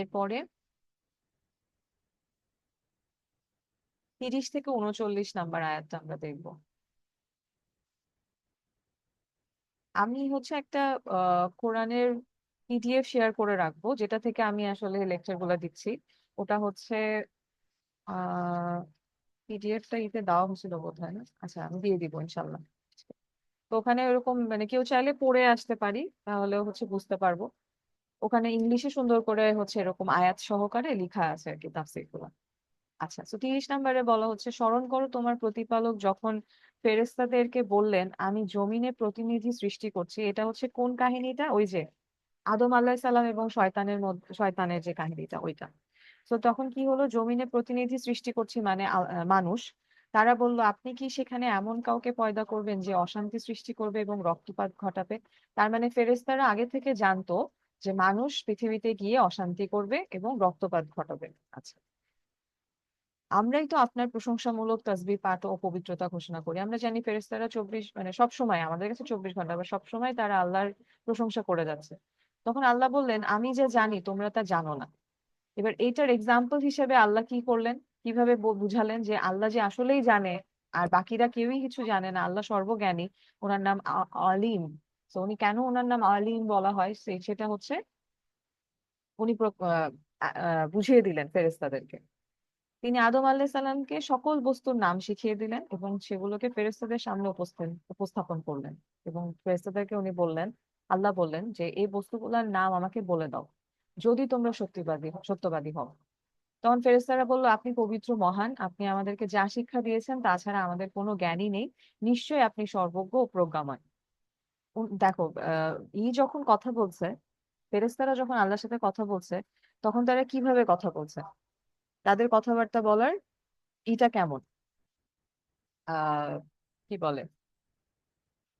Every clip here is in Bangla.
এরপরে 30 থেকে 39 নাম্বার আয়াতটা আমরা দেখবো। আমি হচ্ছে একটা কোরআনের পিডিএফ শেয়ার করে রাখবো, যেটা থেকে আমি আসলে লেকচার গুলা দিচ্ছি। ওটা হচ্ছে আহ পিডিএফটা ইতে দেওয়া হয়েছিল বোধহয়, না? আচ্ছা, আমি দিয়ে দিব ইনশাল্লাহ। তো ওখানে এরকম মানে কেউ চাইলে পড়ে আসতে পারি, তাহলে হচ্ছে বুঝতে পারবো। ওখানে ইংলিশে সুন্দর করে হচ্ছে এরকম আয়াত সহকারে লেখা আছে আর কি তাফসীর গুলো। আচ্ছা, তো 30 নম্বরে বলা হচ্ছে, স্মরণ করো তোমার প্রতিপালক যখন ফেরেশতাদেরকে বললেন আমি জমিনে প্রতিনিধি সৃষ্টি করছি। এটা হচ্ছে কোন কাহিনীটা? ওই যে আদম আলাইহিস সালাম এবং শয়তানের মধ্যে, শয়তানের যে কাহিনীটা ওইটা। তো তখন কি হলো, জমিনে প্রতিনিধি সৃষ্টি করছি মানে মানুষ। তারা বলল, আপনি কি সেখানে এমন কাউকে পয়দা করবেন যে অশান্তি সৃষ্টি করবে এবং রক্তপাত ঘটাবে? তার মানে ফেরেশতারা আগে থেকে জানতো যে মানুষ পৃথিবীতে গিয়ে অশান্তি করবে এবং রক্তপাত ঘটাবে। আচ্ছা, আমরাই তো আপনার প্রশংসামূলক তাসবিহ পাঠ ও পবিত্রতা ঘোষণা করি। আমরা জানি ফেরেশতারা 24 মানে সব সময় আমাদের কাছে 24 ঘন্টা বা সব সময় তারা আল্লাহর প্রশংসা করে যাচ্ছে। তখন আল্লাহ বললেন, আমি যে জানি তোমরা তা জানো না। এবার এইটার এক্সাম্পল হিসেবে আল্লাহ কি করলেন, কিভাবে বুঝালেন যে আল্লাহ যে আসলেই জানে আর বাকিরা কেউই কিছু জানে না, আল্লাহ সর্বজ্ঞানী। ওনার নাম আলিম। তো উনি কেন ওনার নাম আলিম বলা হয় সেটা হচ্ছে উনি বুঝিয়ে দিলেন ফেরেশতাদেরকে। তিনি আদম আলাইহিস সালামকে সকল বস্তুর নাম শিখিয়ে দিলেন এবং সেগুলোকে ফেরেশতাদের সামনে উপস্থাপন করলেন। এবং ফেরেশতাদেরকে উনি বললেন, আল্লাহ বললেন যে এই বস্তুগুলোর নাম আমাকে বলে দাও, যদি তোমরা সত্যবাদী হও। তখন ফেরেশতারা বলল, আপনি পবিত্র মহান, আপনি আমাদেরকে যা শিক্ষা দিয়েছেন তাছাড়া আমাদের কোনো জ্ঞানই নেই। নিশ্চয়ই আপনি সর্বজ্ঞ ও প্রজ্ঞাময়। দেখো, যখন কথা বলছে, ফেরেশতারা যখন আল্লাহর সাথে কথা বলছে, তখন তারা কিভাবে কথা বলছে? তাদের কথাবার্তা বলার ইটা কেমন? আহ কি বলে,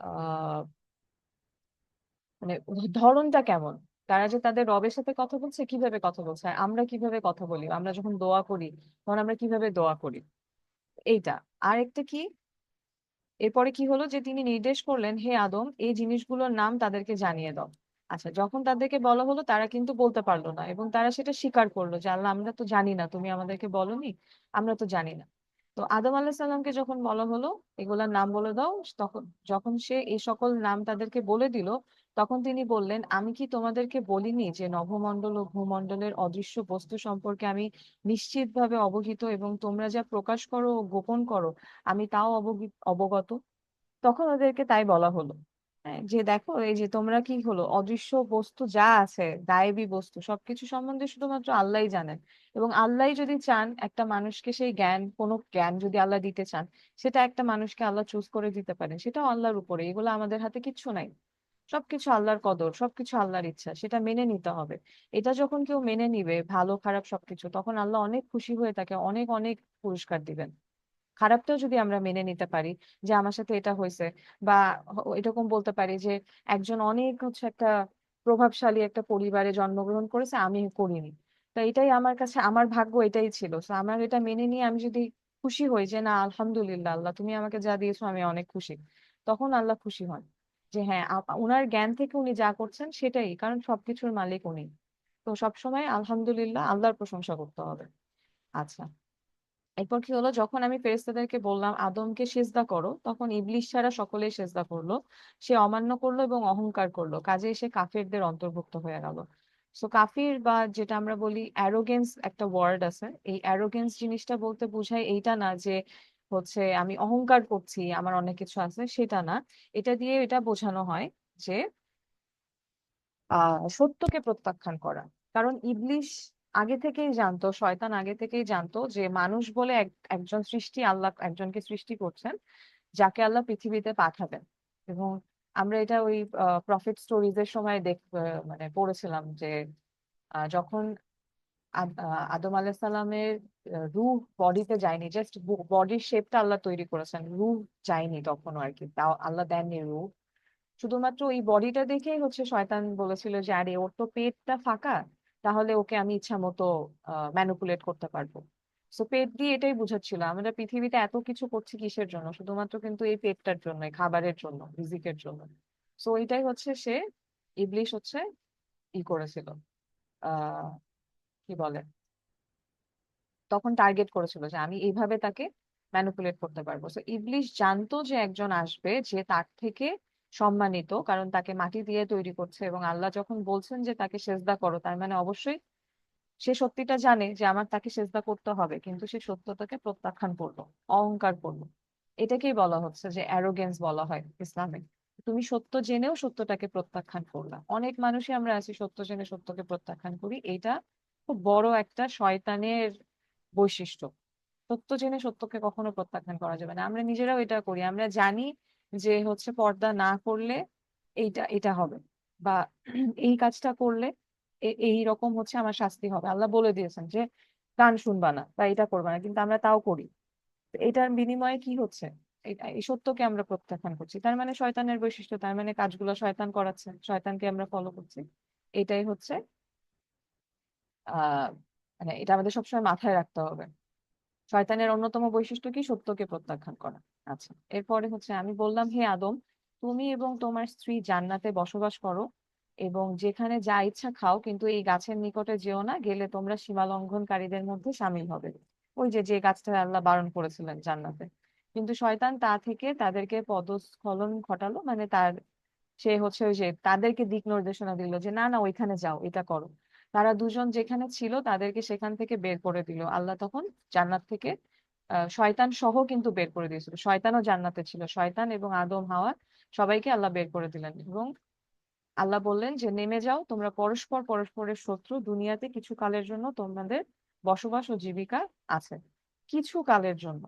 আহ মানে ধরনটা কেমন? তারা যে তাদের রবের সাথে কথা বলছে, কিভাবে কথা বলছে, আর আমরা কিভাবে কথা বলি, আমরা যখন দোয়া করি তখন আমরা কিভাবে দোয়া করি, এইটা। আর একটা কি, এরপরে কি হলো যে তিনি নির্দেশ করলেন, হে আদম, এই জিনিসগুলোর নাম তাদেরকে জানিয়ে দাও। আচ্ছা, যখন তাদেরকে বলা হলো তারা কিন্তু বলতে পারলো না, এবং তারা সেটা স্বীকার করলো যে আল্লাহ, আমরা তো জানি না, তুমি আমাদেরকে বলোনি, আমরা তো জানি না। তো আদম আলাইহিস সালামকে যখন বলা হলো এগুলার নাম বলে দাও, তখন যখন সে এই সকল নাম তাদেরকে বলে দিল, তখন তিনি বললেন, আমি কি তোমাদেরকে বলিনি যে নভমণ্ডল ও ভূমণ্ডলের অদৃশ্য বস্তু সম্পর্কে আমি নিশ্চিতভাবে অবহিত, এবং তোমরা যা প্রকাশ করো ও গোপন করো আমি তাও অবগত। তখন ওদেরকে তাই বলা হলো, হ্যাঁ, যে দেখো এই যে তোমরা কি হলো, অদৃশ্য বস্তু যা আছে, গায়েবী বস্তু সবকিছু সম্বন্ধে শুধুমাত্র আল্লাহই জানেন। এবং আল্লাহই যদি চান একটা মানুষকে সেই জ্ঞান, কোনো জ্ঞান যদি আল্লাহ দিতে চান, সেটা একটা মানুষকে আল্লাহ চুজ করে দিতে পারেন, সেটাও আল্লাহর উপরে, এগুলো আমাদের হাতে কিচ্ছু নাই। সবকিছু আল্লাহর কদর, সবকিছু আল্লাহর ইচ্ছা, সেটা মেনে নিতে হবে। এটা যখন কেউ মেনে নিবে, ভালো খারাপ সবকিছু, তখন আল্লাহ অনেক খুশি হয়ে তাকে অনেক অনেক পুরস্কার দিবেন। খারাপটাও যদি আমরা মেনে নিতে পারি যে আমার সাথে এটা হয়েছে, বা এরকম বলতে পারি যে একজন অনেক হচ্ছে একটা প্রভাবশালী একটা পরিবারে জন্মগ্রহণ করেছে, আমি করিনি। তো এটাই আমার কাছে আমার ভাগ্য, এটাই ছিল। তো আমার এটা মেনে নিয়ে আমি যদি খুশি হই যে না, আলহামদুলিল্লাহ আল্লাহ তুমি আমাকে যা দিয়েছো আমি অনেক খুশি, তখন আল্লাহ খুশি হন যে হ্যাঁ, উনার জ্ঞান থেকে উনি যা করছেন সেটাই, কারণ সবকিছুর মালিক উনি। তো সবসময় আলহামদুলিল্লাহ আল্লাহর প্রশংসা করতে হবে। আচ্ছা, এরপর কি হলো, যখন আমি ফেরেশতাদেরকে বললাম আদমকে সিজদা করো, তখন ইবলিস ছাড়া সকলেই সিজদা করলো। সে অমান্য করলো এবং অহংকার করলো, কাজে সে কাফিরদের অন্তর্ভুক্ত হয়ে গেল। সো কাফির বা যেটা আমরা বলি অ্যারোগেন্স, একটা ওয়ার্ড আছে। এই অ্যারোগেন্স জিনিসটা বলতে বোঝায় এইটা না যে হচ্ছে আমি অহংকার করছি, আমার অনেক কিছু আছে, সেটা না। এটা দিয়ে এটা বোঝানো হয় যে সত্যকে প্রত্যাখ্যান করা। কারণ ইবলিশ আগে থেকেই জানতো, শয়তান আগে থেকেই জানতো যে মানুষ বলে একজন সৃষ্টি, আল্লাহ একজনকে সৃষ্টি করছেন যাকে আল্লাহ পৃথিবীতে পাঠাবেন। এবং আমরা এটা ওই প্রফেট স্টোরিজ এর সময় মানে পড়েছিলাম যে যখন আদম আলাইহিস সালামের রূহ বডিতে যায়নি, জাস্ট বডির শেপটা আল্লাহ তৈরি করেছেন, রূহ যায়নি তখনও আর কি, তাও আল্লাহ দেননি রূহ। শুধুমাত্র এই বডিটা দেখেই হচ্ছে শয়তান বলেছিল যে আরে ওর তো পেটটা ফাঁকা, তাহলে ওকে আমি ইচ্ছা মতো ম্যানুপুলেট করতে পারবো। সো পেট দিয়ে এটাই বুঝাচ্ছিল, আমরা পৃথিবীতে এত কিছু করছি কিসের জন্য, শুধুমাত্র কিন্তু এই পেটটার জন্য, খাবারের জন্য, রিজিকের জন্য। সো এটাই হচ্ছে সে, ইবলিশ হচ্ছে ই করেছিল, কি বলে, তখন টার্গেট করেছিল যে আমি এইভাবে তাকে ম্যানিপুলেট করতে পারবো। তো ইবলিশ জানতো যে একজন আসবে যে তার থেকে সম্মানিত, কারণ তাকে মাটি দিয়ে তৈরি করছে, এবং আল্লাহ যখন বলছেন যে তাকে সেজদা করো, তার মানে অবশ্যই সে সত্যিটা জানে যে আমার তাকে সেজদা করতে হবে, কিন্তু সে সত্যতাকে প্রত্যাখ্যান করলো, অহংকার করলো। এটাকেই বলা হচ্ছে যে অ্যারোগেন্স বলা হয় ইসলামে। তুমি সত্য জেনেও সত্যটাকে প্রত্যাখ্যান করলা। অনেক মানুষই আমরা আছি সত্য জেনে সত্যকে প্রত্যাখ্যান করি, এটা খুব বড় একটা শয়তানের বৈশিষ্ট্য। সত্য জেনে সত্যকে কখনো প্রত্যাখ্যান করা যাবে না। আমরা নিজেরাও এটা করি, আমরা জানি যে হচ্ছে পর্দা না করলে এইটা এটা হবে, বা এই কাজটা করলে এই রকম হচ্ছে আমার শাস্তি হবে, আল্লাহ বলে দিয়েছেন যে গান শুনবা না বা এটা করবা না, কিন্তু আমরা তাও করি। তো এটার বিনিময়ে কি হচ্ছে, এই সত্যকে আমরা প্রত্যাখ্যান করছি, তার মানে শয়তানের বৈশিষ্ট্য, তার মানে কাজগুলো শয়তান করাচ্ছে, শয়তানকে আমরা ফলো করছি। এটাই হচ্ছে আহ মানে এটা আমাদের সবসময় মাথায় রাখতে হবে। শয়তানের অন্যতম বৈশিষ্ট্য কি? সত্যকে প্রত্যাখ্যান করা। আচ্ছা, এরপরে হচ্ছে আমি বললাম, হে আদম, তুমি এবং তোমার স্ত্রী জান্নাতে বসবাস করো এবং যেখানে যা ইচ্ছা খাও, কিন্তু এই গাছের নিকটে যেও না, গেলে তোমরা সীমা লঙ্ঘনকারীদের মধ্যে শামিল হবে। ওই যে যে গাছটা আল্লাহ বারণ করেছিলেন জান্নাতে, কিন্তু শয়তান তা থেকে তাদেরকে পদস্খলন ঘটালো, মানে তার সে হচ্ছে ওই যে তাদেরকে দিক নির্দেশনা দিল যে না না ওইখানে যাও, এটা করো। তারা দুজন যেখানে ছিল তাদেরকে সেখান থেকে বের করে দিল আল্লাহ তখন, জান্নাত থেকে। শয়তান সহ কিন্তু বের করে দিয়েছিল, শয়তানও জান্নাতে ছিল, শয়তান এবং আদম হাওয়া সবাইকে আল্লাহ বের করে দিলেন, এবং আল্লাহ বললেন যে নেমে যাও, তোমরা পরস্পর পরস্পরের শত্রু, দুনিয়াতে কিছু কালের জন্য তোমাদের বসবাস ও জীবিকা আছে। কিছু কালের জন্য,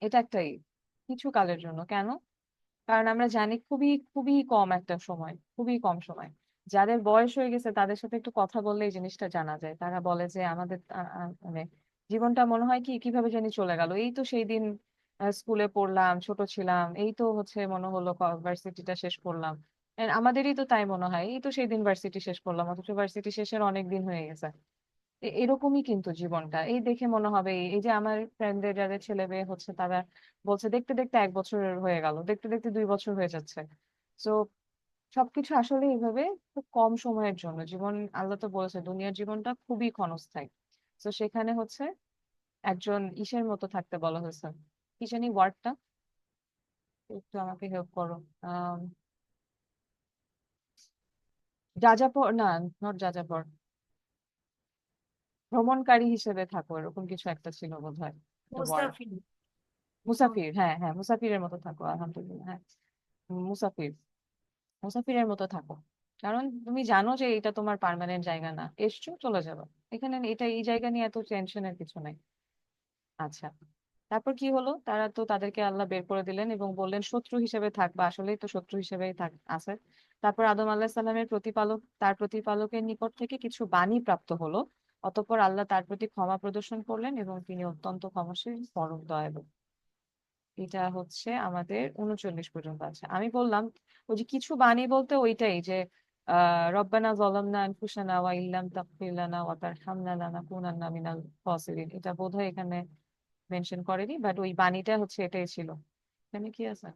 এটা একটাই, কিছু কালের জন্য কেন? কারণ আমরা জানি খুবই খুবই কম একটা সময়, খুবই কম সময়। যাদের বয়স হয়ে গেছে তাদের সাথে একটু কথা বললে এই জিনিসটা জানা যায়, তারা বলে যে আমাদের মানে জীবনটা মনে হয় কি কিভাবে জানি চলে গেল, এই তো সেই দিন স্কুলে পড়লাম, ছোট ছিলাম, এই তো হচ্ছে মনে হলো ভার্সিটিটা শেষ করলাম। আমাদেরই তো তাই মনে হয়, এই তো সেই দিন ভার্সিটি শেষ করলাম, অথচ ভার্সিটি শেষের অনেক দিন হয়ে গেছে। এরকমই কিন্তু জীবনটা, এই দেখে মনে হবে, এই যে আমার ফ্রেন্ডদের যাদের ছেলে মেয়ে হচ্ছে তারা বলছে দেখতে দেখতে 1 বছর হয়ে গেল, দেখতে দেখতে 2 বছর হয়ে যাচ্ছে। তো সবকিছু আসলে এইভাবে খুব কম সময়ের জন্য জীবন, আল্লাহ তো বলেছে দুনিয়ার জীবনটা খুবই ক্ষণস্থায়ী। তো সেখানে হচ্ছে একজন ইসের মতো থাকতে বলা হয়েছে, কি জানি ওয়ার্ডটা, একটু আমাকে হেল্প করো। আহ যাযাবর না, নট যাযাবর, ভ্রমণকারী হিসেবে থাকো, এরকম কিছু একটা ছিল বোধহয়, একটা ওয়ার্ড। মুস্তাফিজ। মুসাফির, হ্যাঁ হ্যাঁ, মুসাফিরের মতো থাকো, আলহামদুলিল্লাহ, হ্যাঁ। মুসাফির, মুসাফিরের মতো থাকো। কারণ তুমি জানো যে এটা তোমার পার্মানেন্ট জায়গা না, এসছো চলে যাবে। এখানে এটা এই জায়গা নিয়ে এত টেনশনের কিছু নাই। আচ্ছা, তারপর কি হলো, তারা তো তাদেরকে আল্লাহ বের করে দিলেন এবং বললেন শত্রু হিসেবে থাকবা, আসলেই তো শত্রু হিসেবেই আছে। তারপর আদম আল্লাহ সাল্লামের প্রতিপালক, তার প্রতিপালকের নিকট থেকে কিছু বাণী প্রাপ্ত হলো। অতঃপর আল্লাহ তার প্রতি ক্ষমা প্রদর্শন করলেন এবং তিনি অত্যন্ত ক্ষমাশীল, পরম দয়ালু। এটা হচ্ছে আমাদের 39 পর্যন্ত আছে। আমি বললাম ওই যে কিছু বাণী বলতে ওইটাই যে রব্বানা যালামনা আনফুসানা ওয়া ইল্লাম তাগফির লানা ওয়া তারহামনা লানাকুনান্না মিনাল খাসিরিন, এটা বোধহয় এখানে মেনশন করেনি, বাট ওই বাণীটা হচ্ছে এটাই ছিল। এখানে কি আছে,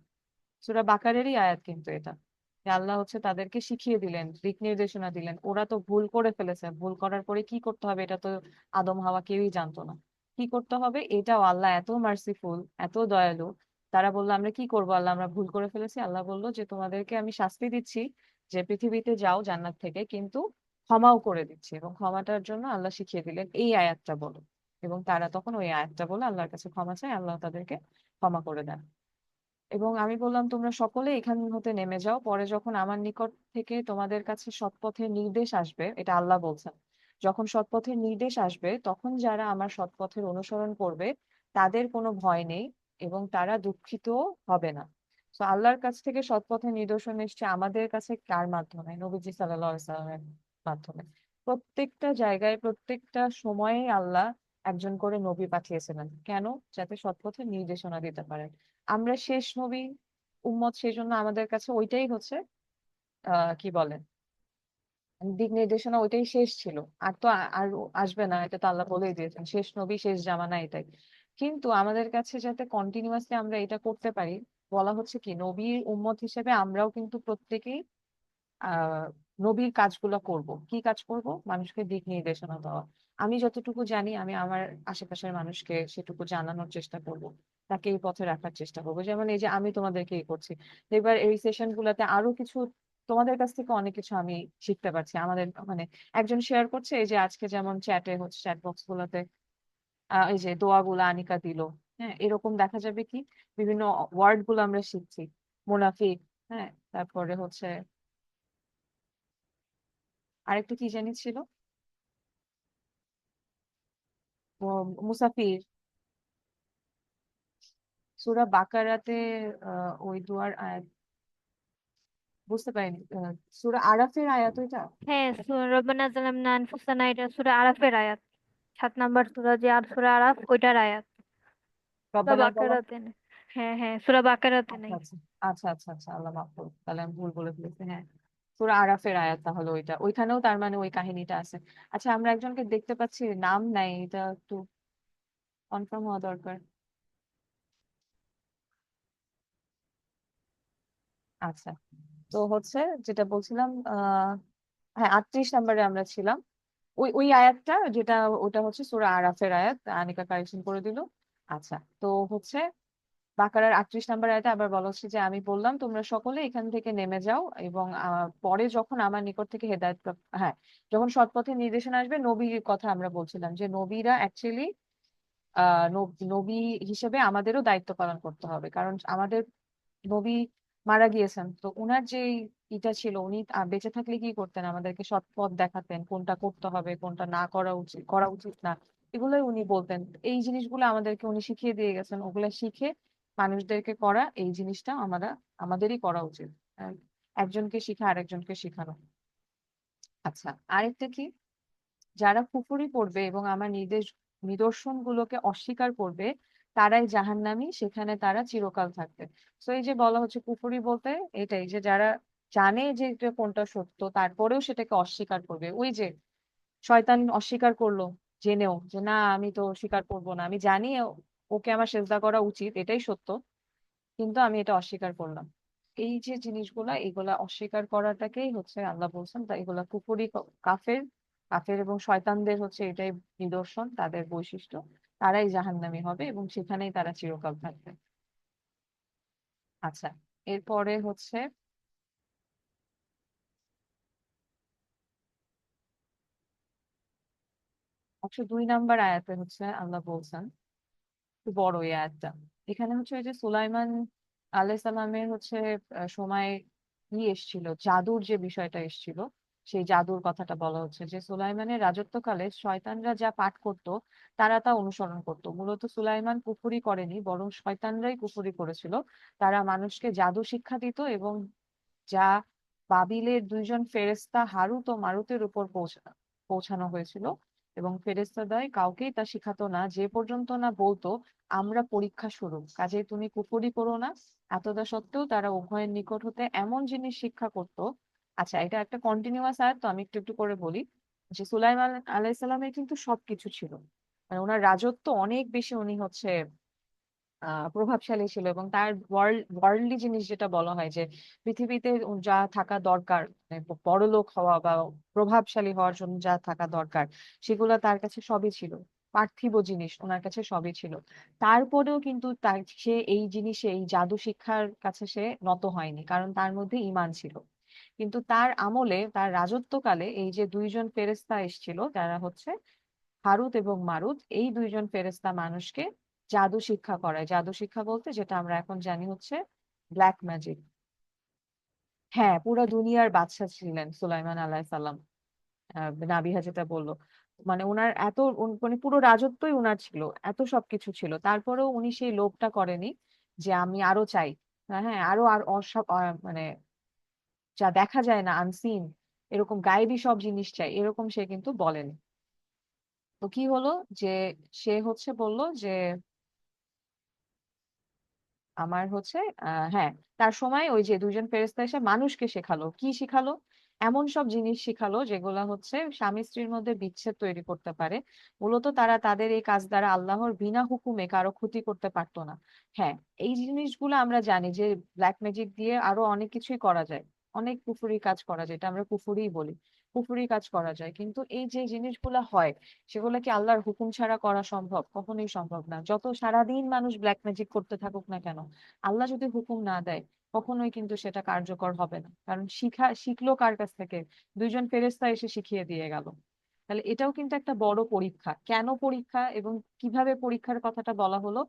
সূরা বাকারেরই আয়াত কিন্তু এটা, যে আল্লাহ হচ্ছে তাদেরকে শিখিয়ে দিলেন, দিক নির্দেশনা দিলেন। ওরা তো ভুল করে ফেলেছে, ভুল করার পরে কি করতে হবে এটা তো আদম হাওয়া কেউই জানতো না। কি করতে হবে এটাও আল্লাহ এত মার্সিফুল, এত দয়ালু। তারা বললো আমরা কি করবো আল্লাহ, আমরা ভুল করে ফেলেছি। আল্লাহ বললো যে তোমাদেরকে আমি শাস্তি দিচ্ছি, যে পৃথিবীতে যাও জান্নাত থেকে, কিন্তু ক্ষমাও করে দিচ্ছি, এবং ক্ষমাটার জন্য আল্লাহ শিখিয়ে দিলেন এই আয়াতটা বলো। এবং তারা তখন ওই আয়াতটা বলে আল্লাহর কাছে ক্ষমা চায়, আল্লাহ তাদেরকে ক্ষমা করে দেন। এবং আমি বললাম তোমরা সকলে এখান হতে নেমে যাও, পরে যখন আমার নিকট থেকে তোমাদের কাছে সৎপথের নির্দেশ আসবে, এটা আল্লাহ বলছেন, যখন সৎপথের নির্দেশ আসবে তখন যারা আমার সৎপথের অনুসরণ করবে তাদের কোনো ভয় নেই এবং তারা দুঃখিত হবে না। তো আল্লাহর কাছ থেকে সৎপথের নিদর্শন এসছে আমাদের কাছে কার মাধ্যমে? নবীজি সাল্লাল্লাহু আলাইহি সাল্লামের মাধ্যমে। প্রত্যেকটা জায়গায় প্রত্যেকটা সময়ে আল্লাহ একজন করে নবী পাঠিয়েছিলেন, কেন? যাতে সৎপথের নির্দেশনা দিতে পারেন। আমরা শেষ নবী উম্মত, সেই জন্য আমাদের কাছে ওইটাই হচ্ছে কি বলে দিক নির্দেশনা, ওইটাই শেষ ছিল। আর তো আর আসবে না, এটা তো আল্লাহ বলেই দিয়েছেন, শেষ নবী শেষ জামানা এটাই। কিন্তু আমাদের কাছে যাতে কন্টিনিউয়াসলি আমরা এটা করতে পারি, বলা হচ্ছে কি নবীর উম্মত হিসেবে আমরাও কিন্তু প্রত্যেকেই আহ নবীর কাজগুলো করব। কি কাজ করব? মানুষকে দিক নির্দেশনা দেওয়া। আমি যতটুকু জানি আমি আমার আশেপাশের মানুষকে সেটুকু জানানোর চেষ্টা করব, তাকে এই পথে রাখার চেষ্টা করবো। যেমন এই যে আমি তোমাদেরকে এই করছি, তো এবার এই সেশন গুলাতে আরো কিছু তোমাদের কাছ থেকে অনেক কিছু আমি শিখতে পারছি। আমাদের মানে একজন শেয়ার করছে, এই যে আজকে যেমন চ্যাটে হচ্ছে, চ্যাট বক্স গুলাতে এই যে দোয়াগুলো আনিকা দিল, হ্যাঁ, এরকম দেখা যাবে কি বিভিন্ন ওয়ার্ড গুলো আমরা শিখছি। মুনাফিক, হ্যাঁ, তারপরে হচ্ছে আরেকটা কি জানি ছিল, মুসাফির। সূরা বাকারাতে ওই দুয়ার আয়াত বুঝতে পারিনি। সূরা আরাফের আয়াত ওইটা। হ্যাঁ, রব্বানা জালামনা আনফুসানা, এটা সূরা আরাফের আয়াত। 7 নাম্বার সূরা, যে আর সূরা আরাফ, ওইটার আয়াত। সূরা রব্বানা বলো। বাকারাতে নেই। হ্যাঁ হ্যাঁ, সূরা বাকারাতে আচ্ছা নেই। আচ্ছা আচ্ছা আচ্ছা আচ্ছা, আল্লাহ মাফ করুন, তাহলে আমি ভুল বলে ফেলেছি। হ্যাঁ, সূরা আরাফের আয়াত তাহলে ওইটা, ওইখানেও তার মানে ওই কাহিনীটা আছে। আচ্ছা, আমরা একজনকে দেখতে পাচ্ছি, নাম নাই, এটা একটু কনফার্ম হওয়া দরকার। আচ্ছা, তো হচ্ছে যেটা বলছিলাম, হ্যাঁ 38 নম্বরে আমরা ছিলাম। ওই ওই আয়াতটা যেটা, ওটা হচ্ছে সূরা আরাফের আয়াত, আনিকা কারেকশন করে দিল। আচ্ছা, তো হচ্ছে বাকারার 38 নম্বর আয়াতে আবার বলা হচ্ছে যে আমি বললাম তোমরা সকলে এখান থেকে নেমে যাও, এবং পরে যখন আমার নিকট থেকে হেদায়েত হ্যাঁ, যখন সৎ পথে নির্দেশনা আসবে, নবীর কথা আমরা বলছিলাম যে নবীরা অ্যাকচুয়ালি নবী হিসেবে আমাদেরও দায়িত্ব পালন করতে হবে, কারণ আমাদের নবী মারা গিয়েছেন, তো উনার যে ইটা ছিল, উনি বেঁচে থাকলে কি করতেন, আমাদেরকে সৎ পথ দেখাতেন, কোনটা করতে হবে কোনটা না করা উচিত, করা উচিত না, এগুলোই উনি বলতেন। এই জিনিসগুলো আমাদেরকে উনি শিখিয়ে দিয়ে গেছেন, ওগুলা শিখে মানুষদেরকে করা, এই জিনিসটা আমাদেরই করা উচিত। আহ, একজনকে শিখে আরেকজনকে শিখানো। আচ্ছা, আরেকটা কি, যারা কুফরি করবে এবং আমার নিদর্শন গুলোকে অস্বীকার করবে, তারাই জাহান্নামী, সেখানে তারা চিরকাল থাকবে। তো এই যে বলা হচ্ছে কুফরি বলতে এটাই, যে যারা জানে যে এটা কোনটা সত্য তারপরেও সেটাকে অস্বীকার করবে। ওই যে শয়তান অস্বীকার করলো জেনেও, যে না আমি তো স্বীকার করব না, আমি জানি ওকে আমার সেজদা করা উচিত, এটাই সত্য, কিন্তু আমি এটা অস্বীকার করলাম। এই যে জিনিসগুলা, এগুলা অস্বীকার করাটাকেই হচ্ছে আল্লাহ বলছেন, তা এগুলা কুফরি, কাফের, কাফের এবং শয়তানদের হচ্ছে এটাই নিদর্শন, তাদের বৈশিষ্ট্য। তারাই জাহান্নামী হবে এবং সেখানেই তারা চিরকাল থাকবে। আচ্ছা, এরপরে হচ্ছে 102 নম্বর আয়াতে হচ্ছে আল্লাহ বলছেন, একটু বড় এই আয়াতটা। এখানে হচ্ছে ওই যে সুলাইমান আলাইসাল্লামের হচ্ছে সময় এসছিল, জাদুর যে বিষয়টা এসছিল, সেই জাদুর কথাটা বলা হচ্ছে, যে সুলাইমানের রাজত্বকালে শয়তানরা যা পাঠ করত তারা তা অনুসরণ করত। মূলত সুলাইমান কুফরি করেনি, বরং শয়তানরাই কুফরি করেছিল। তারা মানুষকে জাদু শিক্ষা দিত, এবং যা বাবিলের দুইজন ফেরেশতা হারুত ও মারুতের উপর পৌঁছানো হয়েছিল, এবং ফেরেশতাদ্বয় কাউকেই তা শিখাতো না, যে পর্যন্ত না বলতো আমরা পরীক্ষা স্বরূপ, কাজেই তুমি কুফরি করো না। এতদা সত্ত্বেও তারা উভয়ের নিকট হতে এমন জিনিস শিক্ষা করত। আচ্ছা, এটা একটা কন্টিনিউয়াস আয়াত, তো আমি একটু একটু করে বলি। যে সুলাইমান আলাইসাল্লামের কিন্তু সবকিছু ছিল, মানে ওনার রাজত্ব অনেক বেশি, উনি হচ্ছে প্রভাবশালী ছিল, এবং তার ওয়ার্ল্ডলি জিনিস যেটা বলা হয় যে পৃথিবীতে যা থাকা দরকার, মানে বড়লোক হওয়া বা প্রভাবশালী হওয়ার জন্য যা থাকা দরকার, সেগুলো তার কাছে সবই ছিল। পার্থিব জিনিস ওনার কাছে সবই ছিল। তারপরেও কিন্তু সে এই জিনিসে, এই জাদু শিক্ষার কাছে সে নত হয়নি, কারণ তার মধ্যে ঈমান ছিল। কিন্তু তার আমলে, তার রাজত্বকালে এই যে দুইজন ফেরেশতা এসেছিল, যারা হচ্ছে হারুত এবং মারুত, এই দুইজন ফেরেশতা মানুষকে জাদু শিক্ষা করায়। জাদু শিক্ষা বলতে যেটা আমরা এখন জানি হচ্ছে ব্ল্যাক ম্যাজিক। হ্যাঁ, পুরো দুনিয়ার বাদশা ছিলেন সুলাইমান আলাইহিস সালাম। নাবিহা যেটা বললো, মানে ওনার এত মানে পুরো রাজত্বই উনার ছিল, এত সবকিছু ছিল, তারপরেও উনি সেই লোভটা করেনি যে আমি আরো চাই। হ্যাঁ হ্যাঁ, আরো আর অসব মানে যা দেখা যায় না, আনসিন, এরকম গায়েবী সব জিনিস চাই, এরকম সে কিন্তু বলেনি। তো কি হলো, যে সে হচ্ছে বলল যে আমার হচ্ছে হ্যাঁ, তার সময় ওই যে দুইজন ফেরেশতা এসে মানুষকে শেখালো, কি শিখালো, এমন সব জিনিস শিখালো যেগুলা হচ্ছে স্বামী স্ত্রীর মধ্যে বিচ্ছেদ তৈরি করতে পারে। মূলত তারা তাদের এই কাজ দ্বারা আল্লাহর বিনা হুকুমে কারো ক্ষতি করতে পারতো না। হ্যাঁ, এই জিনিসগুলো আমরা জানি যে ব্ল্যাক ম্যাজিক দিয়ে আরো অনেক কিছুই করা যায়। অনেক কুফরি কাজ করা যায়, এটা আমরা কুফুরি বলি, কুফুরি কাজ করা যায়। কিন্তু এই যে জিনিসগুলা হয় সেগুলো কি আল্লাহর হুকুম ছাড়া করা সম্ভব? কখনোই সম্ভব না। যত সারাদিন মানুষ ব্ল্যাক ম্যাজিক করতে থাকুক না কেন, আল্লাহ যদি হুকুম না দেয় কখনোই কিন্তু সেটা কার্যকর হবে না। কারণ শিখলো কার কাছ থেকে? দুইজন ফেরেশতা এসে শিখিয়ে দিয়ে গেল। তাহলে এটাও কিন্তু একটা বড় পরীক্ষা। কেন পরীক্ষা এবং কিভাবে পরীক্ষার কথাটা বলা হলো?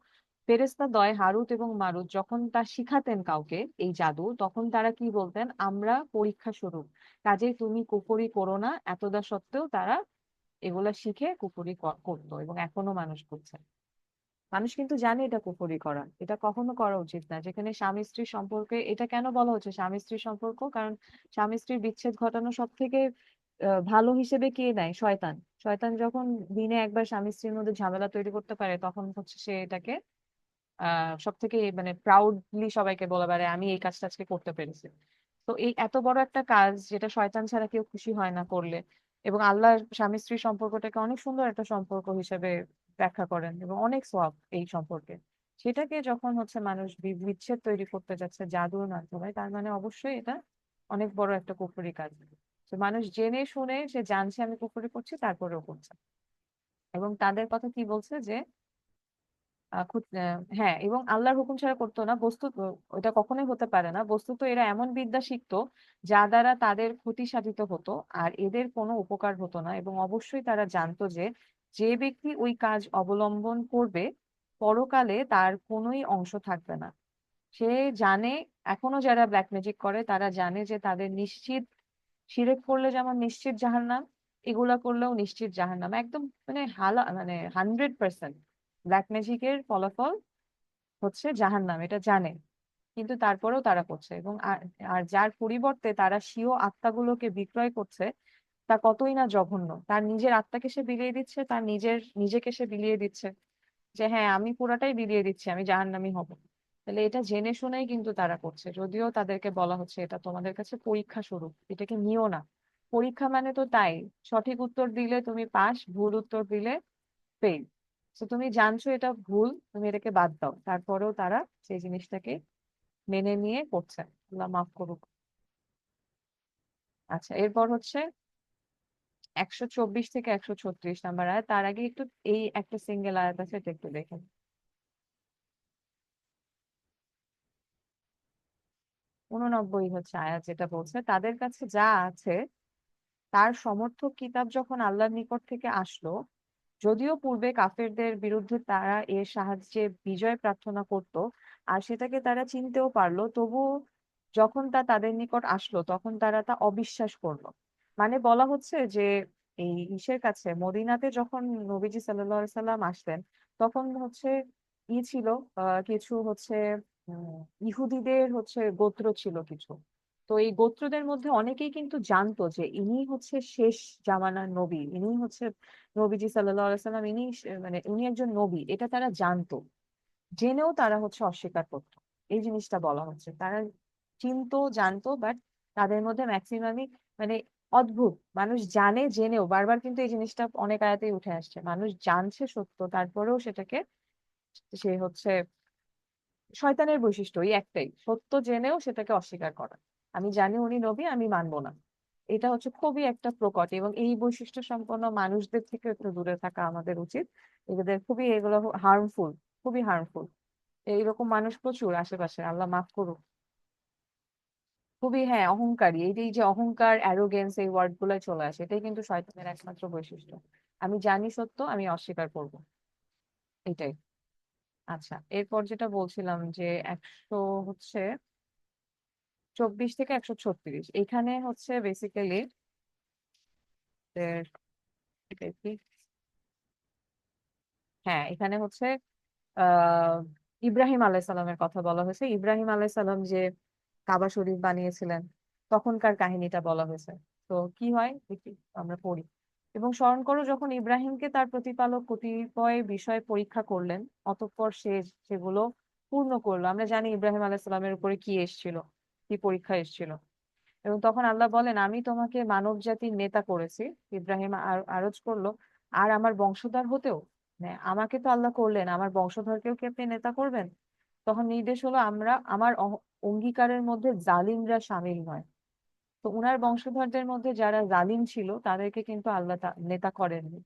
ফেরেশতা দ্বয় হারুত এবং মারুত যখন তা শিখাতেন কাউকে এই জাদু, তখন তারা কি বলতেন? আমরা পরীক্ষা স্বরূপ, কাজেই তুমি কুফরি করো না। এতদা সত্ত্বেও তারা এগুলা শিখে কুফরি করতো, এবং এখনো মানুষ করছে। মানুষ কিন্তু জানে এটা কুফরি করা, এটা কখনো করা উচিত না। যেখানে স্বামী স্ত্রীর সম্পর্কে, এটা কেন বলা হচ্ছে স্বামী স্ত্রীর সম্পর্ক? কারণ স্বামী স্ত্রীর বিচ্ছেদ ঘটানো সব থেকে ভালো হিসেবে কে নেয়? শয়তান। শয়তান যখন দিনে একবার স্বামী স্ত্রীর মধ্যে ঝামেলা তৈরি করতে পারে, তখন হচ্ছে সে এটাকে সব থেকে মানে প্রাউডলি সবাইকে বলে বেড়ায়, আমি এই কাজটা আজকে করতে পেরেছি। তো এই এত বড় একটা কাজ, যেটা শয়তান ছাড়া কেউ খুশি হয় না করলে, এবং আল্লাহ স্বামী স্ত্রী সম্পর্কটাকে অনেক সুন্দর একটা সম্পর্ক হিসেবে ব্যাখ্যা করেন এবং অনেক সওয়াব এই সম্পর্কে, সেটাকে যখন হচ্ছে মানুষ বিচ্ছেদ তৈরি করতে যাচ্ছে জাদুর মাধ্যমে, তার মানে অবশ্যই এটা অনেক বড় একটা কুফরি কাজ। তো মানুষ জেনে শুনে সে জানছে আমি কুফরি করছি, তারপরেও করছে। এবং তাদের কথা কি বলছে যে হ্যাঁ, এবং আল্লাহর হুকুম ছাড়া করতো না। বস্তুত ওটা কখনোই হতে পারে না। বস্তুত এরা এমন বিদ্যা শিখতো যা দ্বারা তাদের ক্ষতি সাধিত হতো আর এদের কোনো উপকার হতো না। এবং অবশ্যই তারা জানতো যে যে ব্যক্তি ওই কাজ অবলম্বন করবে পরকালে তার কোনোই অংশ থাকবে না। সে জানে, এখনো যারা ব্ল্যাক ম্যাজিক করে তারা জানে যে তাদের নিশ্চিত, শিরক করলে যেমন নিশ্চিত জাহান্নাম, এগুলা করলেও নিশ্চিত জাহান্নাম। একদম মানে মানে 100%। ব্ল্যাক ম্যাজিকের ফলাফল হচ্ছে জাহান্নাম, এটা জানে। কিন্তু তারপরেও তারা করছে। এবং আর আর যার পরিবর্তে তারা স্বীয় আত্মাগুলোকে বিক্রয় করছে, তা কতই না জঘন্য। তার নিজের আত্মাকে সে বিলিয়ে দিচ্ছে, তার নিজেকে সে বিলিয়ে দিচ্ছে যে হ্যাঁ আমি পুরাটাই বিলিয়ে দিচ্ছি, আমি জাহান্নামী হব। তাহলে এটা জেনে শুনেই কিন্তু তারা করছে, যদিও তাদেরকে বলা হচ্ছে এটা তোমাদের কাছে পরীক্ষা স্বরূপ, এটাকে নিও না। পরীক্ষা মানে তো তাই, সঠিক উত্তর দিলে তুমি পাস, ভুল উত্তর দিলে ফেল। তো তুমি জানছো এটা ভুল, তুমি এটাকে বাদ দাও, তারপরেও তারা সেই জিনিসটাকে মেনে নিয়ে করছে। আল্লাহ মাফ করুক। আচ্ছা, এরপর হচ্ছে 124 থেকে 136 নাম্বার আয়াত। তার আগে একটু এই একটা সিঙ্গেল আয়াত আছে, এটা একটু দেখেন। 89 হচ্ছে আয়াত, যেটা বলছে তাদের কাছে যা আছে তার সমর্থক কিতাব যখন আল্লাহর নিকট থেকে আসলো, যদিও পূর্বে কাফেরদের বিরুদ্ধে তারা এর সাহায্যে বিজয় প্রার্থনা করত আর সেটাকে তারা চিনতেও পারলো, তবু যখন তা তাদের নিকট আসলো তখন তারা তা অবিশ্বাস করলো। মানে বলা হচ্ছে যে এই ইসের কাছে মদিনাতে যখন নবীজি সাল্লাল্লাহু আলাইহি সাল্লাম আসলেন, তখন হচ্ছে ছিল কিছু হচ্ছে ইহুদিদের হচ্ছে গোত্র ছিল কিছু। তো এই গোত্রদের মধ্যে অনেকেই কিন্তু জানতো যে ইনি হচ্ছে শেষ জামানার নবী, ইনি হচ্ছে নবীজি সাল্লাল্লাহু আলাইহি সাল্লাম, মানে উনি একজন নবী, এটা তারা জানতো। জেনেও তারা হচ্ছে অস্বীকার করতো। এই জিনিসটা বলা হচ্ছে তারা চিনতো জানতো, বাট তাদের মধ্যে ম্যাক্সিমামই মানে অদ্ভুত, মানুষ জানে জেনেও বারবার কিন্তু এই জিনিসটা অনেক আয়াতেই উঠে আসছে, মানুষ জানছে সত্য তারপরেও সেটাকে সে হচ্ছে শয়তানের বৈশিষ্ট্য ওই একটাই, সত্য জেনেও সেটাকে অস্বীকার করা। আমি জানি উনি নবী, আমি মানবো না। এটা হচ্ছে খুবই একটা প্রকট, এবং এই বৈশিষ্ট্য সম্পন্ন মানুষদের থেকে একটু দূরে থাকা আমাদের উচিত। এদের খুবই এগুলো হার্মফুল, খুবই হার্মফুল। এইরকম মানুষ প্রচুর আশেপাশে, আল্লাহ মাফ করুক। খুবই, হ্যাঁ, অহংকারী। এই যে অহংকার, অ্যারোগেন্স, এই ওয়ার্ড গুলাই চলে আসে, এটাই কিন্তু শয়তানের একমাত্র বৈশিষ্ট্য। আমি জানি সত্য, আমি অস্বীকার করব, এটাই। আচ্ছা, এরপর যেটা বলছিলাম যে 124 থেকে 136 এখানে হচ্ছে বেসিক্যালি দেখি, হ্যাঁ এখানে হচ্ছে আহ ইব্রাহিম আলাইসাল্লামের কথা বলা হয়েছে। ইব্রাহিম আলাইসাল্লাম যে কাবা শরীফ বানিয়েছিলেন, তখনকার কাহিনীটা বলা হয়েছে। তো কি হয় দেখি, আমরা পড়ি। এবং স্মরণ করো যখন ইব্রাহিমকে তার প্রতিপালক কতিপয় বিষয় পরীক্ষা করলেন, অতঃপর সে সেগুলো পূর্ণ করলো। আমরা জানি ইব্রাহিম আলাইসাল্লামের উপরে কি এসেছিল, কি পরীক্ষা এসেছিল। এবং তখন আল্লাহ বলেন আমি তোমাকে মানব জাতির নেতা করেছি। ইব্রাহিম আরজ করলো, আর আমার বংশধর হতেও, মানে আমাকে তো আল্লাহ করলেন, আমার বংশধরকেও কি আপনি নেতা করবেন? তখন নির্দেশ হলো আমার অঙ্গীকারের মধ্যে জালিমরা সামিল নয়। তো উনার বংশধরদের মধ্যে যারা জালিম ছিল তাদেরকে কিন্তু আল্লাহ নেতা করেননি।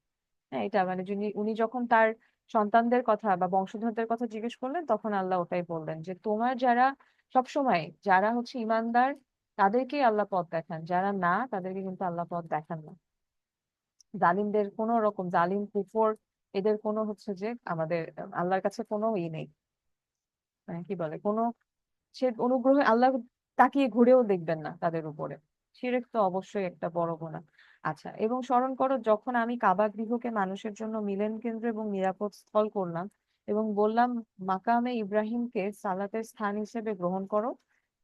হ্যাঁ, এটা মানে যিনি উনি যখন তার সন্তানদের কথা বা বংশধরদের কথা জিজ্ঞেস করলেন তখন আল্লাহ ওটাই বললেন যে তোমার যারা সবসময় যারা হচ্ছে ইমানদার তাদেরকেই আল্লাহ পথ দেখান, যারা না তাদেরকে কিন্তু আল্লাহ পথ দেখান না। জালিমদের কোন রকম জালিম কুফর এদের কোনো হচ্ছে যে আমাদের আল্লাহর কাছে কোনো নেই, মানে কি বলে কোনো সে অনুগ্রহ আল্লাহ তাকিয়ে ঘুরেও দেখবেন না তাদের উপরে। শিরক তো অবশ্যই একটা বড় গুনাহ। আচ্ছা, এবং স্মরণ করো যখন আমি কাবা গৃহকে মানুষের জন্য মিলন কেন্দ্র এবং নিরাপদ স্থল করলাম এবং বললাম মাকামে ইব্রাহিমকে সালাতের স্থান হিসেবে গ্রহণ করো,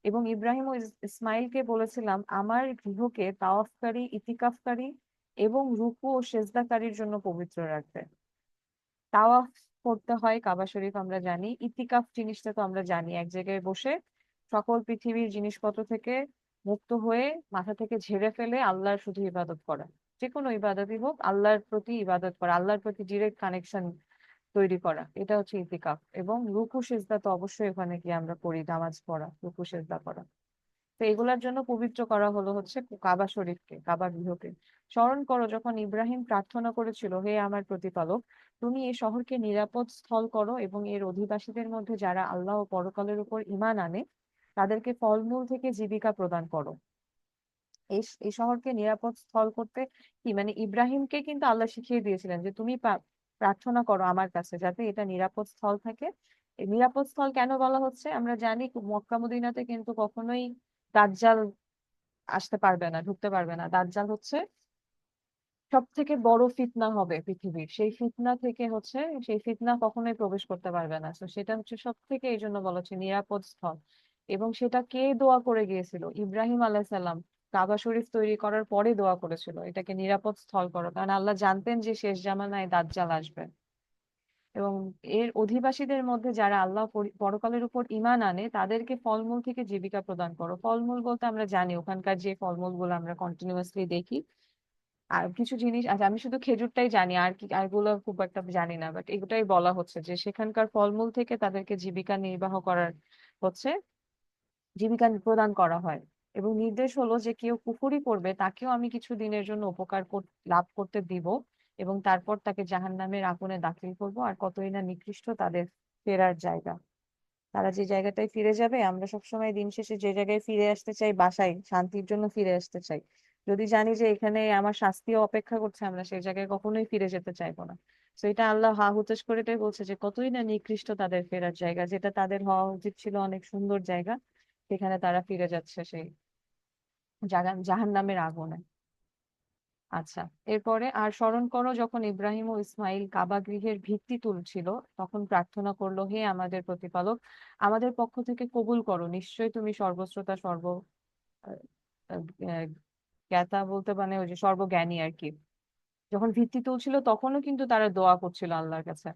এবং ইব্রাহিম ও ইসমাইলকে বলেছিলাম আমার গৃহকে তাওয়াফকারী, ইতিকাফকারী এবং রুকু ও সেজদাকারীর জন্য পবিত্র রাখবে। তাওয়াফ করতে হয় কাবা শরীফ আমরা জানি, ইতিকাফ জিনিসটা তো আমরা জানি এক জায়গায় বসে সকল পৃথিবীর জিনিসপত্র থেকে মুক্ত হয়ে মাথা থেকে ঝেড়ে ফেলে আল্লাহর শুধু ইবাদত করা। যে কোনো ইবাদতই হোক আল্লাহর প্রতি ইবাদত করা, আল্লাহর প্রতি ডিরেক্ট কানেকশন তৈরি করা, এটা হচ্ছে ইতিকাফ। এবং রুকু সিজদা তো অবশ্যই ওখানে গিয়ে আমরা করি, নামাজ পড়া, রুকু সিজদা করা। তো এগুলার জন্য পবিত্র করা হলো হচ্ছে কাবা শরীফকে, কাবা গৃহকে। স্মরণ করো যখন ইব্রাহিম প্রার্থনা করেছিল হে আমার প্রতিপালক, তুমি এই শহরকে নিরাপদ স্থল করো এবং এর অধিবাসীদের মধ্যে যারা আল্লাহ ও পরকালের উপর ঈমান আনে তাদেরকে ফলমূল থেকে জীবিকা প্রদান করো। এই শহরকে নিরাপদ স্থল করতে কি মানে ইব্রাহিমকে কিন্তু আল্লাহ শিখিয়ে দিয়েছিলেন যে তুমি প্রার্থনা করো আমার কাছে যাতে এটা নিরাপদ স্থল থাকে। এই নিরাপদ স্থল কেন বলা হচ্ছে আমরা জানি, মক্কা মদিনাতে কিন্তু কখনোই দাজ্জাল আসতে পারবে না, ঢুকতে পারবে না। দাজ্জাল হচ্ছে সব থেকে বড় ফিতনা হবে পৃথিবীর, সেই ফিতনা থেকে হচ্ছে সেই ফিতনা কখনোই প্রবেশ করতে পারবে না। তো সেটা হচ্ছে সব থেকে এই জন্য বলা হচ্ছে নিরাপদ স্থল। এবং সেটা কে দোয়া করে গিয়েছিল? ইব্রাহিম আলাইসাল্লাম কাবা শরীফ তৈরি করার পরে দোয়া করেছিল এটাকে নিরাপদ স্থল করো, কারণ আল্লাহ জানতেন যে শেষ জামানায় দাজ্জাল আসবে। এবং এর অধিবাসীদের মধ্যে যারা আল্লাহ পরকালের উপর ঈমান আনে তাদেরকে ফলমূল থেকে জীবিকা প্রদান করো। ফলমূল বলতে আমরা জানি ওখানকার যে ফলমূল গুলো আমরা কন্টিনিউয়াসলি দেখি, আর কিছু জিনিস আচ্ছা আমি শুধু খেজুরটাই জানি, আর কি আরগুলো খুব একটা জানি না, বাট এটাই বলা হচ্ছে যে সেখানকার ফলমূল থেকে তাদেরকে জীবিকা নির্বাহ করার হচ্ছে জীবিকা প্রদান করা হয়। এবং নির্দেশ হলো যে কেউ কুফরি করবে তাকেও আমি কিছু দিনের জন্য উপকার লাভ করতে দিব এবং তারপর তাকে জাহান্নামের আগুনে দাখিল করব। আর কতই না নিকৃষ্ট তাদের ফেরার জায়গা। তারা যে জায়গাটায় ফিরে যাবে, আমরা সবসময় দিন শেষে যে জায়গায় ফিরে আসতে চাই বাসায় শান্তির জন্য ফিরে আসতে চাই, যদি জানি যে এখানে আমার শাস্তিও অপেক্ষা করছে আমরা সেই জায়গায় কখনোই ফিরে যেতে চাইবো না। তো এটা আল্লাহ হা হুতাশ করে এটাই বলছে যে কতই না নিকৃষ্ট তাদের ফেরার জায়গা, যেটা তাদের হওয়া উচিত ছিল অনেক সুন্দর জায়গা, সেখানে তারা ফিরে যাচ্ছে সেই জাহান্নামের আগুনে। আচ্ছা, এরপরে আর স্মরণ করো যখন ইব্রাহিম ও ইসমাইল কাবা গৃহের ভিত্তি তুলছিল তখন প্রার্থনা করলো হে আমাদের প্রতিপালক, আমাদের পক্ষ থেকে কবুল করো, নিশ্চয়ই তুমি সর্বশ্রোতা সর্ব আহ, আহ, জ্ঞাতা বলতে মানে ওই যে সর্বজ্ঞানী আর কি। যখন ভিত্তি তুলছিল তখনও কিন্তু তারা দোয়া করছিল আল্লাহর কাছে,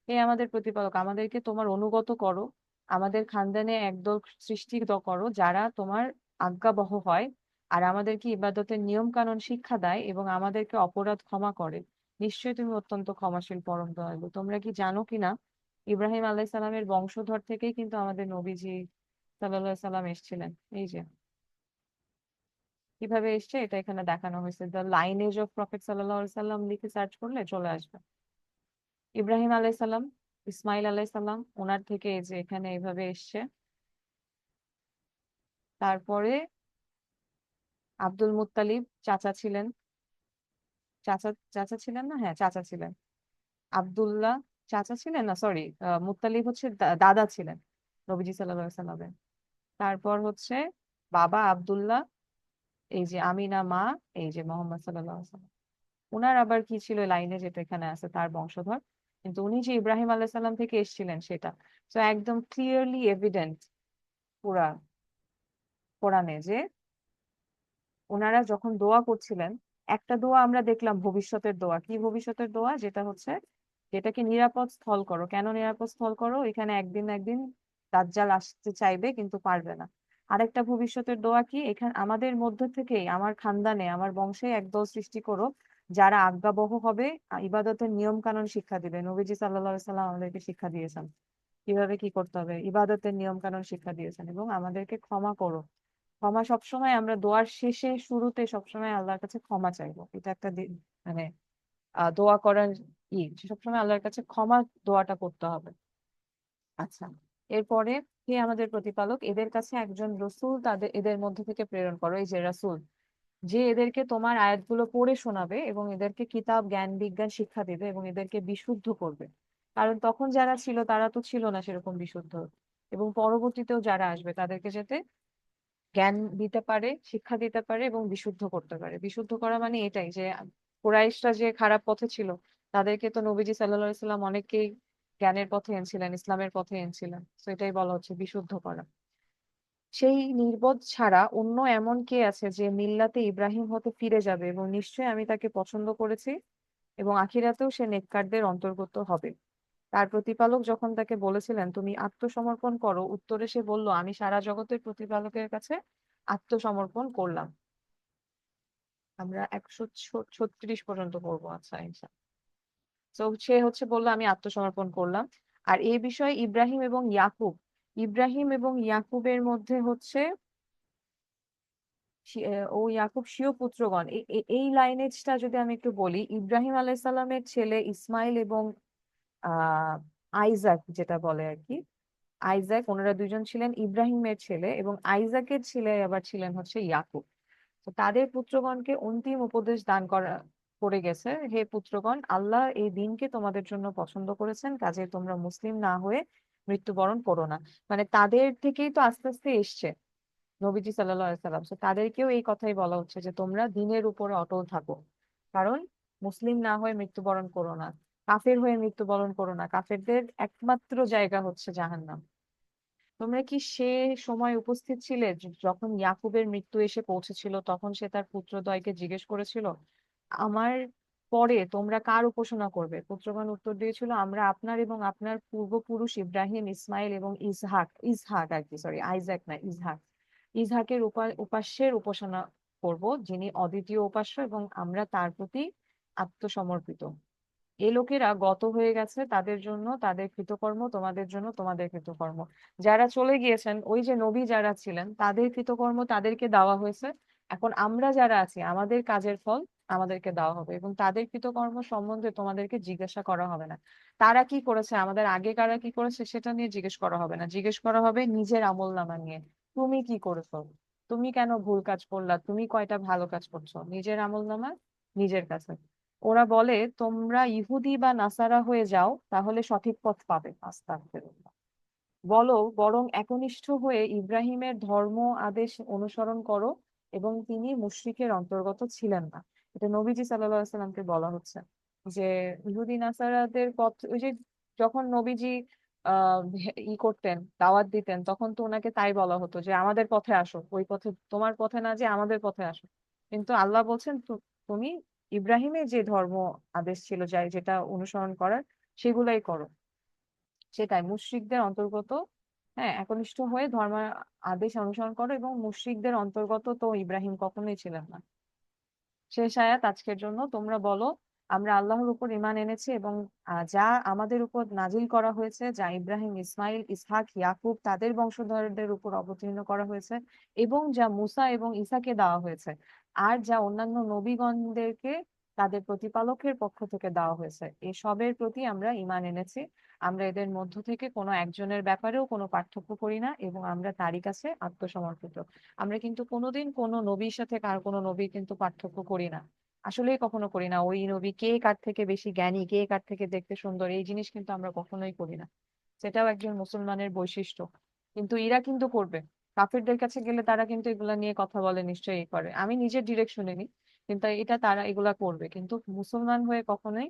হে আমাদের প্রতিপালক আমাদেরকে তোমার অনুগত করো, আমাদের খানদানে একদল সৃষ্টি করো যারা তোমার আজ্ঞাবহ হয় আর আমাদেরকে ইবাদতের নিয়ম কানুন শিক্ষা দেয় এবং আমাদেরকে অপরাধ ক্ষমা করে। নিশ্চয়ই তুমি অত্যন্ত ক্ষমাশীল পরম দয়ালু। তোমরা কি জানো কিনা ইব্রাহিম আলাইহিস সালামের বংশধর থেকেই কিন্তু আমাদের নবীজি সাল্লাল্লাহু আলাইহি সাল্লাম এসেছিলেন। এই যে কিভাবে এসছে এটা এখানে দেখানো হয়েছে, দ্য লাইনেজ অফ প্রফেট সাল্লাল্লাহু আলাইহি সাল্লাম লিখে সার্চ করলে চলে আসবে। ইব্রাহিম আলাইসাল্লাম, ইসমাইল আলাইসাল্লাম ওনার থেকে এই যে এখানে এইভাবে এসছে। তারপরে আব্দুল মুত্তালিব চাচা ছিলেন, চাচা চাচা ছিলেন না, হ্যাঁ চাচা ছিলেন। আব্দুল্লাহ চাচা ছিলেন না, সরি, মুত্তালিব হচ্ছে দাদা ছিলেন নবীজি সাল্লাল্লাহু আলাইহি সাল্লামের। তারপর হচ্ছে বাবা আব্দুল্লাহ, এই যে আমিনা মা, এই যে মোহাম্মদ সাল্লাল্লাহু আলাইহি সাল্লাম। উনার আবার কি ছিল লাইনে যেটা এখানে আছে তার বংশধর, কিন্তু উনি যে ইব্রাহিম আলাইহিস সালাম থেকে এসেছিলেন সেটা তো একদম ক্লিয়ারলি এভিডেন্ট পুরা কোরআনে যে ওনারা যখন দোয়া করছিলেন একটা দোয়া আমরা দেখলাম ভবিষ্যতের দোয়া, কি ভবিষ্যতের দোয়া যেটা হচ্ছে যেটাকে নিরাপদ স্থল করো। কেন নিরাপদ স্থল করো? এখানে একদিন না একদিন দাজ্জাল আসতে চাইবে কিন্তু পারবে না। আরেকটা ভবিষ্যতের দোয়া কি, এখানে আমাদের মধ্য থেকেই আমার খানদানে আমার বংশে একদল সৃষ্টি করো যারা আজ্ঞাবহ হবে, ইবাদতের নিয়ম কানুন শিক্ষা দিবে। নবীজি সাল্লাল্লাহু আলাইহি সাল্লাম আমাদেরকে শিক্ষা দিয়েছেন কিভাবে কি করতে হবে, ইবাদতের নিয়ম কানুন শিক্ষা দিয়েছেন, এবং আমাদেরকে ক্ষমা করো ক্ষমা সবসময় আমরা দোয়ার শেষে শুরুতে সবসময় আল্লাহর কাছে ক্ষমা চাইবো, এটা একটা মানে দোয়া করার সবসময় আল্লাহর কাছে ক্ষমা দোয়াটা করতে হবে। আচ্ছা, এরপরে কে আমাদের প্রতিপালক? এদের কাছে একজন রসূল তাদের এদের মধ্যে থেকে প্রেরণ করো, এই যে রাসূল, যে এদেরকে তোমার আয়াতগুলো পড়ে শোনাবে এবং এদেরকে কিতাব জ্ঞান বিজ্ঞান শিক্ষা দেবে এবং এদেরকে বিশুদ্ধ করবে। কারণ তখন যারা ছিল তারা তো ছিল না সেরকম বিশুদ্ধ, এবং পরবর্তীতেও যারা আসবে তাদেরকে যাতে জ্ঞান দিতে পারে, শিক্ষা দিতে পারে এবং বিশুদ্ধ করতে পারে। বিশুদ্ধ করা মানে এটাই যে কুরাইশরা যে খারাপ পথে ছিল, তাদেরকে তো নবীজি সাল্লাল্লাহু আলাইহি সাল্লাম অনেককেই জ্ঞানের পথে এনেছিলেন, ইসলামের পথে এনেছিলেন, তো এটাই বলা হচ্ছে বিশুদ্ধ করা। সেই নির্বোধ ছাড়া অন্য এমন কে আছে যে মিল্লাতে ইব্রাহিম হতে ফিরে যাবে, এবং নিশ্চয়ই আমি তাকে পছন্দ করেছি এবং আখিরাতেও সে নেককারদের অন্তর্গত হবে। তার প্রতিপালক যখন তাকে বলেছিলেন তুমি আত্মসমর্পণ করো, উত্তরে সে বলল আমি সারা জগতের প্রতিপালকের কাছে আত্মসমর্পণ করলাম। আমরা 136 পর্যন্ত পড়বো। আচ্ছা, ইনশাআল্লাহ। তো সে বললো আমি আত্মসমর্পণ করলাম। আর এই বিষয়ে ইব্রাহিম এবং ইয়াকুবের মধ্যে ও ইয়াকুব স্বীয় পুত্রগণ, এই লাইনেজটা যদি আমি একটু বলি, ইব্রাহিম আলাইসাল্লামের ছেলে ইসমাইল এবং আহ আইজাক যেটা বলে আর কি, আইজাক, ওনারা দুইজন ছিলেন ইব্রাহিমের ছেলে, এবং আইজাকের ছেলে আবার ছিলেন ইয়াকুব। তো তাদের পুত্রগণকে অন্তিম উপদেশ দান করে গেছে, হে পুত্রগণ, আল্লাহ এই দিনকে তোমাদের জন্য পছন্দ করেছেন, কাজে তোমরা মুসলিম না হয়ে মৃত্যুবরণ করো না। মানে তাদের থেকেই তো আস্তে আস্তে এসছে নবীজি সাল্লাল্লাহু আলাইহি সাল্লাম, তো তাদেরকেও এই কথাই বলা হচ্ছে যে তোমরা দিনের উপরে অটল থাকো, কারণ মুসলিম না হয়ে মৃত্যুবরণ করো না, কাফের হয়ে মৃত্যুবরণ করো না, কাফেরদের একমাত্র জায়গা হচ্ছে জাহান্নাম। তোমরা কি সে সময় উপস্থিত ছিলে যখন ইয়াকুবের মৃত্যু এসে পৌঁছেছিল? তখন সে তার পুত্রদ্বয়কে জিজ্ঞেস করেছিল, আমার পরে তোমরা কার উপাসনা করবে? পুত্রগণ উত্তর দিয়েছিল, আমরা আপনার এবং আপনার পূর্বপুরুষ ইব্রাহিম, ইসমাইল এবং ইসহাক, ইসহাক আর কি, সরি আইজাক না, ইসহাক, ইসহাকের উপাস্যের উপাসনা করব, যিনি অদ্বিতীয় উপাস্য, এবং আমরা তার প্রতি আত্মসমর্পিত। এ লোকেরা গত হয়ে গেছে, তাদের জন্য তাদের কৃতকর্ম, তোমাদের জন্য তোমাদের কৃতকর্ম। যারা চলে গিয়েছেন, ওই যে নবী যারা ছিলেন, তাদের কৃতকর্ম তাদেরকে দেওয়া হয়েছে। এখন আমরা যারা আছি, আমাদের কাজের ফল আমাদেরকে দেওয়া হবে, এবং তাদের কৃতকর্ম সম্বন্ধে তোমাদেরকে জিজ্ঞাসা করা হবে না। তারা কি করেছে, আমাদের আগে কারা কি করেছে সেটা নিয়ে জিজ্ঞেস করা হবে না, জিজ্ঞেস করা হবে নিজের আমলনামা নিয়ে। তুমি কি করেছো, তুমি কেন ভুল কাজ করলা, তুমি কয়টা ভালো কাজ করছো, নিজের আমলনামা নিজের কাছে। ওরা বলে তোমরা ইহুদি বা নাসারা হয়ে যাও, তাহলে সঠিক পথ পাবে। আস্তাগফিরুল্লাহ। বলো বরং একনিষ্ঠ হয়ে ইব্রাহিমের ধর্ম আদেশ অনুসরণ করো, এবং তিনি মুশরিকের অন্তর্গত ছিলেন না। এটা নবীজি সাল্লাল্লাহু আলাইহি সাল্লামকে বলা হচ্ছে যে ইহুদি নাসারাদের পথ, ওই যে যখন নবীজি করতেন, দাওয়াত দিতেন, তখন তো ওনাকে তাই বলা হতো যে আমাদের পথে আসো, ওই পথে, তোমার পথে না যে আমাদের পথে আসো। কিন্তু আল্লাহ বলছেন তুমি ইব্রাহিমের যে ধর্ম আদেশ ছিল, যাই যেটা অনুসরণ করার, সেগুলাই করো। সেটাই মুশরিকদের অন্তর্গত। হ্যাঁ, একনিষ্ঠ হয়ে ধর্ম আদেশ অনুসরণ করো, এবং মুশরিকদের অন্তর্গত তো ইব্রাহিম কখনোই ছিলেন না। শেষ আয়াত আজকের জন্য, তোমরা বলো আমরা আল্লাহর উপর ঈমান এনেছি এবং যা আমাদের উপর নাজিল করা হয়েছে, যা ইব্রাহিম, ইসমাইল, ইসহাক, ইয়াকুব তাদের বংশধরদের উপর অবতীর্ণ করা হয়েছে, এবং যা মুসা এবং ঈসাকে দেওয়া হয়েছে, আর যা অন্যান্য নবীগণদেরকে তাদের প্রতিপালকের পক্ষ থেকে দেওয়া হয়েছে, এসবের প্রতি আমরা ঈমান এনেছি। আমরা এদের মধ্য থেকে কোনো একজনের ব্যাপারেও কোনো পার্থক্য করি না, এবং আমরা তারই কাছে আত্মসমর্পিত। আমরা কিন্তু কোনোদিন কোনো নবীর সাথে কার কোনো নবীর কিন্তু পার্থক্য করি না, আসলেই কখনো করি না। ওই নবী কে কার থেকে বেশি জ্ঞানী, কে কার থেকে দেখতে সুন্দর, এই জিনিস কিন্তু আমরা কখনোই করি না। সেটাও একজন মুসলমানের বৈশিষ্ট্য। কিন্তু এরা কিন্তু করবে, কাফেরদের কাছে গেলে তারা কিন্তু এগুলা নিয়ে কথা বলে, নিশ্চয়ই করে, আমি নিজের ডিরেকশনে নিই, কিন্তু এটা তারা এগুলা করবে। কিন্তু মুসলমান হয়ে কখনোই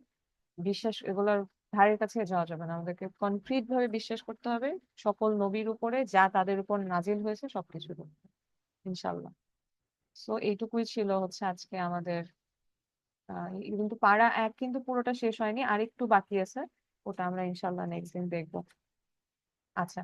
এগুলার ধারের কাছে যাওয়া যাবে না। আমাদেরকে কনক্রিট ভাবে বিশ্বাস করতে হবে সকল নবীর উপরে, যা তাদের উপর নাজিল হয়েছে সবকিছুর উপর, ইনশাল্লাহ। সো এইটুকুই ছিল আজকে আমাদের কিন্তু পাড়া এক কিন্তু পুরোটা শেষ হয়নি, আরেকটু বাকি আছে, ওটা আমরা ইনশাল্লাহ নেক্সট দিন দেখবো। আচ্ছা।